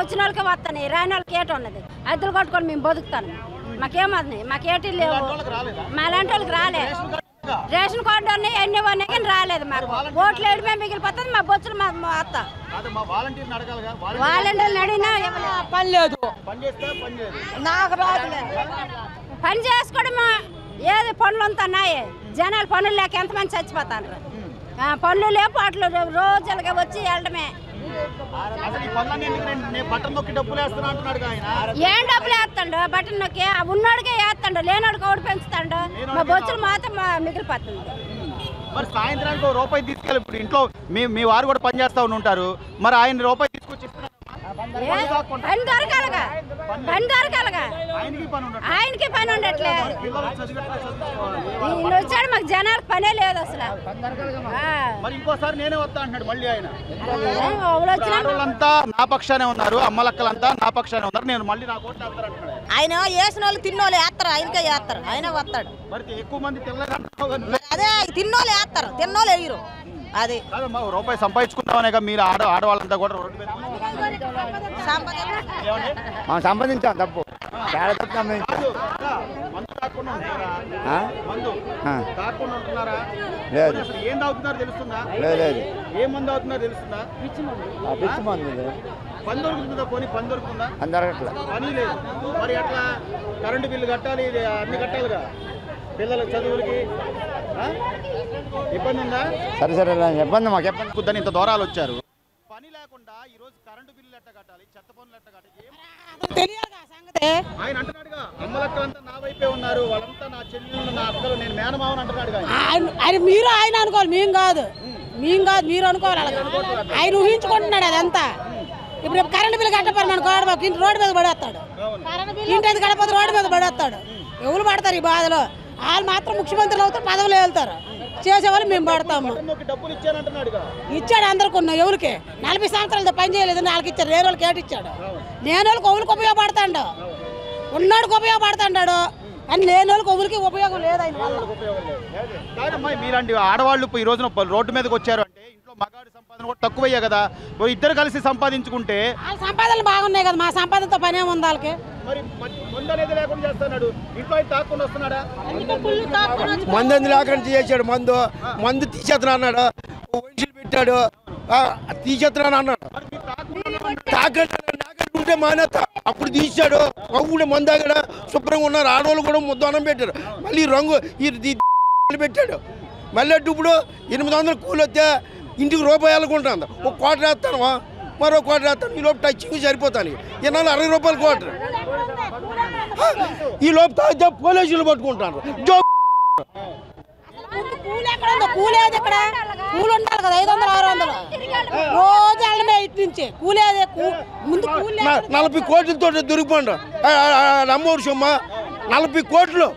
వచ్చిన వాళ్ళకి వస్తాను రాని వాళ్ళకి ఏటి ఉన్నది అద్దెలు కట్టుకొని మేము బతుకుతాను మాకేమది మాకేటి లేవు మా లాంటి వాళ్ళకి రాలే రేషన్ కార్డు ఉన్నాయి ఎన్ని ఉన్నాయి కానీ రాలేదు మాకు ఓట్లు వేయడమే మిగిలిపోతుంది మా బొచ్చులు మా అత్త వాలంటీర్లు అడిగినా పని లేదు నాకు రాదులేదు పని చేసుకోవడం ఏది పనులు అంతా ఉన్నాయి జనాలు పనులు లేక ఎంతమంది చచ్చిపోతారు పనులు లేవు పాటలు రోజులుగా వచ్చి వెళ్ళడమే ఏం డబ్బులు వేస్తాడు బటన్ నొక్కి ఉన్నోడికే వేస్తాడు లేనోడికి ఒకటి పెంచుతాడు మా బొచ్చులు మాత్రం మిగిలిపోతుంది మరి సాయంత్రానికి రూపాయి తీసుకెళ్ళి ఇప్పుడు ఇంట్లో మీ వారు కూడా పని చేస్తా ఉంటారు మరి ఆయన రూపాయి తీసుకొచ్చి పని దొరకాలగా పని దొరకాలగా ఆయనకి పని ఉండట్లే వచ్చాడు మాకు జనాలకు పనే లేదు అసలు మరి ఇంకోసారి నేనే వస్తా అంటున్నాడు మళ్ళీ ఆయన వాళ్ళంతా నా పక్షానే ఉన్నారు అమ్మలక్కలంతా నా పక్షానే ఉన్నారు నేను మళ్ళీ నా కోట్ వేస్తారంటున్నాడు ఆయన వేసిన వాళ్ళు తిన్నోళ్ళు వేస్తారు ఆయనకే వేస్తారు ఆయన వస్తాడు మరి ఎక్కువ మంది తినలేదు అదే తిన్నోళ్ళు వేస్తారు తిన్నోళ్ళు వేయరు అది రూపాయి సంపాదించుకుంటామనే మీరు ఆడవాళ్ళంతా కూడా రోడ్డు మీద సంపాదించాం తప్పు చాలా తప్పు లేదు ఏం తాగుతున్నారో తెలుస్తుందా లేదు ఏ మందు అవుతున్నారో తెలుస్తుందా పిచ్చి మందు పని దొరుకుతుందా పని దొరుకుతుందా అందరట్లా పని లేదు మరి అట్లా కరెంటు బిల్లు కట్టాలి అన్ని కట్టాలిగా పిల్లల చదువులకి ఇబ్బంది ఉందా సరే సరే ఇబ్బంది మాకు ఇబ్బంది కుద్దని ఇంత దూరాలు వచ్చారు పని లేకుండా ఈ రోజు కరెంటు బిల్లు ఎట్ట కట్టాలి చెత్త పనులు ఎట్ట కట్టాలి ఆయన అంటున్నాడుగా అమ్మలక్కలంతా నా వైపే ఉన్నారు వాళ్ళంతా నా చెల్లెళ్ళు నా అక్కలు నేను మేనమావని అంటున్నాడుగా ఆయన మీరు ఆయన అనుకోవాలి మేము కాదు మీరు అనుకోవాలి ఆయన ఊహించుకుంటున్నాడు అదంతా ఇప్పుడు కరెంట్ బిల్లు కట్టపడి మాకు ఇంటి రోడ్డు మీద పడేస్తాడు ఇంటి గడపతి రోడ్డు మీద పడేస్తాడు ఎవరు పడతారు ఈ బాధలో వాళ్ళు మాత్రం ముఖ్యమంత్రులు అవుతారు పదవులు వెళ్తారు చేసేవాళ్ళు మేము పడతాము ఇచ్చాడు అందరికి ఉన్నాయి ఎవరికి 40 సంవత్సరాలతో పని చేయలేదు వాళ్ళకి ఇచ్చారు లేని వాళ్ళకి ఏటి ఇచ్చాడు లేని వాళ్ళకి ఒకరికి ఉపయోగపడతాడు ఉన్నోడికి ఉపయోగపడతాడు అని లేని వాళ్ళకి ఒకరికి ఉపయోగం లేదు మీలాంటి ఆడవాళ్ళు ఈ రోజున రోడ్డు మీదకి వచ్చారు అంటే ఇంట్లో మగాడి సంపాదన కూడా తక్కువయ్యా కదా ఇద్దరు కలిసి సంపాదించుకుంటే వాళ్ళ సంపాదనలు బాగున్నాయి కదా మా సంపాదనతో పనే ఉంది వాళ్ళకి మందు లేకుండా చేసాడు మందు తీసేస్తున్నా అన్నాడు మనుషులు పెట్టాడు తీసేస్తున్నాను అన్నాడు తాకంటే మానేస్తా అప్పుడు తీసాడు కూడా మందు ఆగడ శుభ్రంగా ఉన్నారు ఆడవాళ్ళు కూడా ముద్దనం పెట్టారు మళ్ళీ రంగు పెట్టాడు మళ్ళీ ఇప్పుడు 800 కూలి వస్తే ఇంటికి రూపాయి అనుకుంటాను ఒక కోట వేస్తాను మరో కోట వేస్తాను ఈ లోపు టచ్చింగ్ సరిపోతాను ఇన్నాళ్ళు 60 రూపాయలు కోట ఈ లోపు తాగితే పోలీసులు పట్టుకుంటాను కూలి ఉండాలి కదా 500 600 రోజు వెళ్ళమే ఇటు నుంచి కూలేదే ముందు 40 కోట్లతో దొరికిపోండు అమ్మోరు సొమ్మ 40 కోట్లు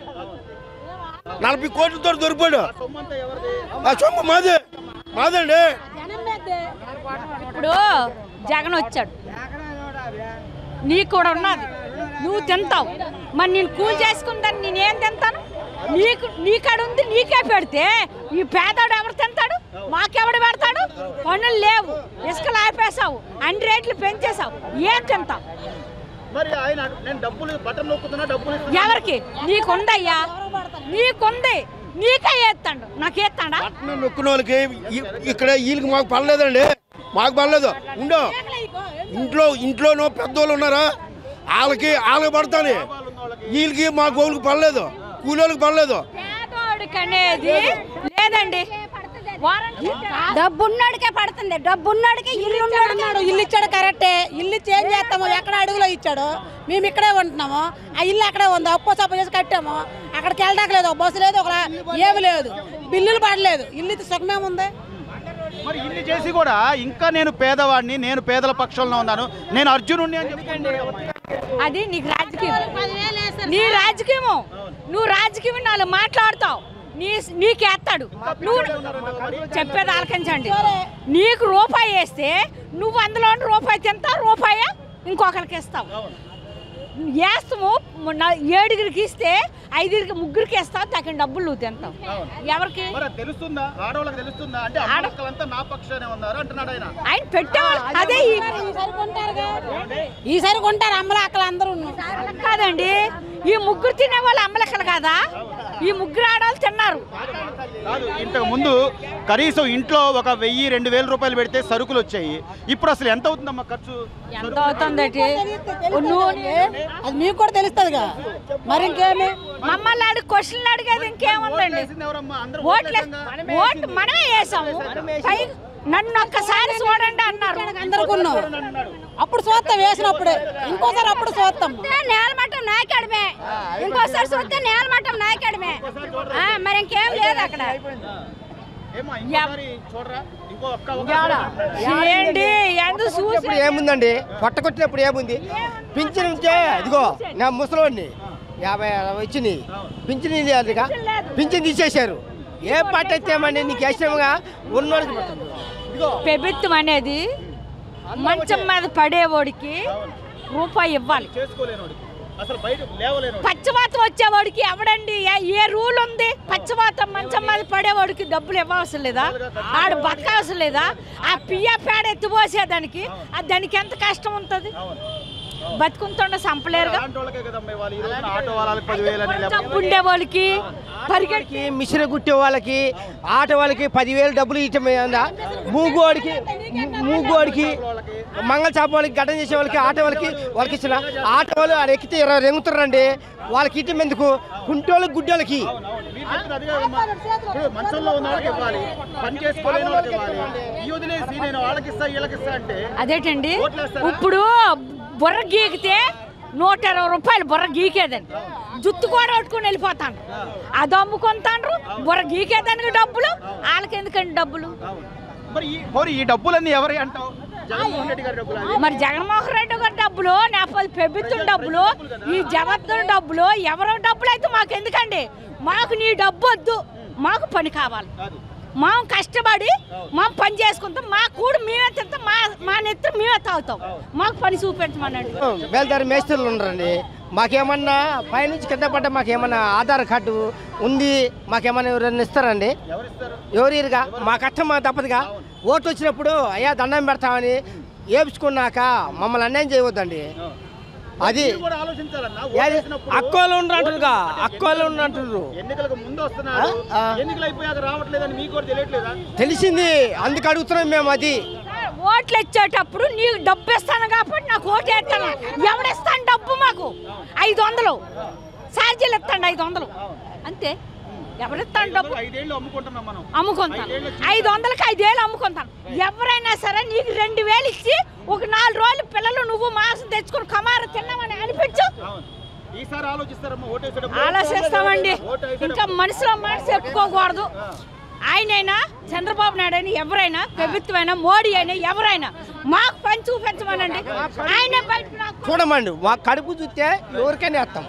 40 కోట్లతో దొరికిపోయాడు ఆ సొమ్ము మాదండి ఇప్పుడు జగన్ వచ్చాడు నీకు కూడా ఉన్నది నువ్వు తింటావు మరి నేను కూలి చేసుకుంటాను నేనేం తింటాను నీకాడ ఉంది నీకే పెడితే ఈ పేదవాడు ఎవరు తింటాడు మాకెవడు పెడతాడు పనులు లేవు ఇసుకలు ఆపేసావు అన్ని రేట్లు పెంచేసావు ఏం తింటావు ఎవరికి నీకుందయ్యా నీకుంది నీకే వేస్తాడు నాకేస్తాడా నొక్కిన వాళ్ళకి ఇక్కడ వీళ్ళకి మాకు పర్లేదండి మాకు పర్లేదు ఇంట్లోనూ పెద్దోళ్ళు ఉన్నారా వాళ్ళకి పడతాను వీళ్ళకి మా గోళ్ళకి పర్లేదు కూలోళ్ళకి పర్లేదు అనేది లేదండి డబ్బున్నాడికే పడుతుంది డబ్బున్నాడికి ఇల్లు ఇచ్చాడు కరెక్టే ఇల్లు చేంజ్ చేస్తాము ఎక్కడ అడుగులో ఇచ్చాడు మేము ఇక్కడే ఉంటున్నాము ఆ ఇల్లు అక్కడే ఉంది అప్పు సప్పు చేసి కట్టాము అక్కడికి వెళ్ళడానికి లేదు బస్సు లేదు ఒక ఏమి లేదు బిల్లులు పడలేదు ఇల్లు సుఖమేముంది మరి ఇన్ని చేసి కూడా ఇంకా నేను పేదవాడిని నేను పేదల పక్షంలో ఉన్నాను నేను అర్జునుడిని అని చెప్పండి అది నీకు రాజకీయం నీ రాజకీయము నువ్వు రాజకీయం నాలుగు మాట్లాడతావు నీకేస్తాడు నువ్వు చెప్పేది ఆలకించండి నీకు రూపాయి వేస్తే నువ్వు అందులో రూపాయి తింటావు రూపాయి ఇంకొకరికి ఇస్తావు వేస్తాము 7 ఇస్తే 5 ముగ్గురికి వేస్తావు తగిన డబ్బులు నువ్వు తింటావు ఎవరికి తెలుస్తుందా ఆడవాళ్ళకి తెలుస్తుందా అంటే అమ్మలక్కలంతా నా పక్షానే ఉన్నారు అంటున్నాడు ఆయన పెట్టేవాళ్ళు అదే ఈసారి కొంటారు అమ్మలక్కలు అందరూ కాదండి ఈ ముగ్గురు తినేవాళ్ళు అమ్మలక్కలు కాదా ఈ ముగ్గురు ఆడవాళ్ళు తిన్నారు కాదు ఇంతకు ముందు కనీసం ఇంట్లో ఒక 1000-2000 రూపాయలు పెడితే సరుకులు వచ్చాయి ఇప్పుడు అసలు ఎంత అవుతుందమ్మా ఖర్చు ఎంత అవుతుంది అది మీకు కూడా తెలుస్తుందిగా మరి ఇంకేమి మమ్మల్ని అడిగి క్వశ్చన్లు అడిగేది ఇంకేముందండి ఓట్లు మనమే వేసాము నన్ను ఒక్కసారి చూడండి అన్నారు అందరుకున్నాం అప్పుడు చూస్తాం వేసినప్పుడే ఇంకోసారి అప్పుడు చూస్తాం నేలమట్టం నాయకడమే ఇంకోసారి చూస్తే నేలమట్టం నాయకడమే మరి ఇంకేం లేదు అక్కడ ఇప్పుడు ఏముందండి పొట్టకొచ్చినప్పుడు ఏముంది పింఛన్ ఉంటే ఇదిగో నా ముసలోడిని 50 వచ్చినాయి పింఛన్ అదిగా పింఛన్ తీసేశారు ఏ పార్టీ వచ్చామండి నీకు ఇష్టంగా ఉన్నోడికి ప్రభుత్వం అనేది మంచం మీద పడేవాడికి రూపాయి ఇవ్వాలి పచ్చవాతం వచ్చేవాడికి ఎవడండి ఏ రూల్ ఉంది పచ్చవాతం మంచం మీద పడేవాడికి డబ్బులు ఇవ్వవలసిన లేదా ఆడు బతకవలసిన లేదా ఆ పియ్య పేడ ఎత్తిపోసేదానికి దానికి ఎంత కష్టం ఉంటుంది బతుకుంటుండ సంపలేరుగా ఉండే వాళ్ళకి పరిగెడికి మిషన్ కుట్టే వాళ్ళకి ఆటో వాళ్ళకి 10,000 డబ్బులు ఇచ్చా మూగోడికి మంగళ చాప వాళ్ళకి గడ్డం చేసే వాళ్ళకి ఆటో వాళ్ళకి ఇచ్చిన ఆటో వాళ్ళు ఆడ ఎక్కితే 20 రెంగుతారండి వాళ్ళకి ఇచ్చం ఎందుకు కుంటోళ్ళకి గుడ్డోళ్ళకి అదేటండి ఇప్పుడు బుర్ర గీకితే 120 రూపాయలు బుర్ర గీకేదండి జుత్తు కూడా పట్టుకుని వెళ్ళిపోతాను అది అమ్ముకుంటాండ్రు బుర్ర గీకేదానికి డబ్బులు వాళ్ళకి ఎందుకండి డబ్బులు ఈ డబ్బులన్నీ ఎవరి అంటావు మరి జగన్మోహన్ రెడ్డి గారి డబ్బులు లేకపోతే ప్రభుత్వం డబ్బులు ఈ జగత్తుల డబ్బులు ఎవరో డబ్బులు అయితే మాకు ఎందుకండి మాకు నీ డబ్బు వద్దు మాకు పని కావాలి మేము కష్టపడి మేము పని చేసుకుంటాం మా కూడు మేమే తింటాం మా నెత్తి మేమే తాగుతాం మాకు పని చూపించమన్నాడు బేల్దారి మేస్త్రులు ఉండరండి మాకేమన్నా పైనుంచి కింద పడ్డా మాకేమన్నా ఆధార్ కార్డు ఉంది మాకేమన్నా ఎవరైనా ఇస్తారండి ఎవరిగా మా కష్టం మా తప్పదుగా ఓటు వచ్చినప్పుడు అయ్యా దండం పెడతామని ఏపుచుకున్నాక మమ్మల్ని అన్యాయం చేయవద్దండి అది అక్కోళ్ళు ఉండరంటారుగా అక్కోళ్ళు ఉండరంటారు తెలిసింది అందుకు అడుగుతున్నాం మేము అది ఓట్లు ఇచ్చేటప్పుడు నీకు డబ్బు ఇస్తాను కాబట్టి నాకు ఓటు వేస్తాను ఎవడిస్తాను డబ్బు మాకు 500 ఛార్జీలు ఇస్తాండి 500 అంతే ఎవరిస్తాను డబ్బు అమ్ముకుంటాను 500కి 5 వేలు అమ్ముకుంటాను ఎవరైనా సరే నీకు 2000 ఇచ్చి ఒక 4 రోజులు పిల్లలు నువ్వు మాంసం తెచ్చుకుని కమారు తిన్నామని అనిపించు ఆలోచిస్తామండి ఇంకా మనసులో మనసు చెప్పుకోకూడదు ఆయనైనా చంద్రబాబు నాయుడు అయినా ఎవరైనా ప్రభుత్వమైనా మోడీ అయినా ఎవరైనా మాకు పని చూపించమనండి ఆయన చూడమండి మా కడుపు చూస్తే ఎవరికైనా వేస్తాం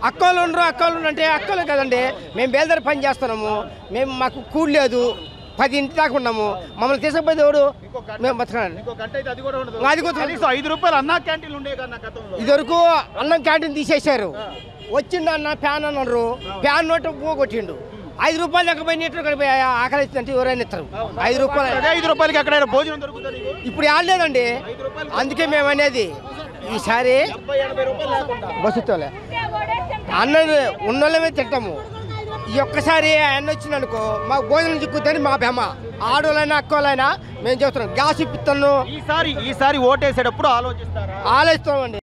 అక్కోళ్ళు ఉండరు అంటే అక్కోళ్ళు కదండి మేము బేల్దారి పని చేస్తున్నాము మేము మాకు కూడు లేదు 10 ఇంటి దాకా ఉన్నాము మమ్మల్ని తీసుకుపోయి ఎవడు మేము బతకండి ఇదివరకు అన్నం క్యాంటీన్ తీసేశారు వచ్చిండు అన్న ఫ్యాన్ అన్నారు ఫ్యాన్ నోటు పోగొట్టిండు 5 రూపాయలు ఎక్కబోయినట్టు ఆకలి ఇస్తుంటే ఎవరైనా ఇస్తారు 5 రూపాయలు 5 రూపాయలకి ఎక్కడైనా భోజనం దొరుకుతుంది ఇప్పుడు ఆడలేదండి అందుకే మేము అనేది ఈసారి బస్సుతోలే అన్నం ఉన్నోళ్ళమే తింటాము ఈ ఒక్కసారి అన్న వచ్చిందనుకో మాకు భోజనం చిక్కుతుందని మా బెమ్మ ఆడోళ్ళైనా అక్కోళ్ళైనా మేము చెప్తున్నాం గ్యాస్ ఇప్పిస్తాను ఈసారి ఓటేసేటప్పుడు ఆలోచిస్తామండి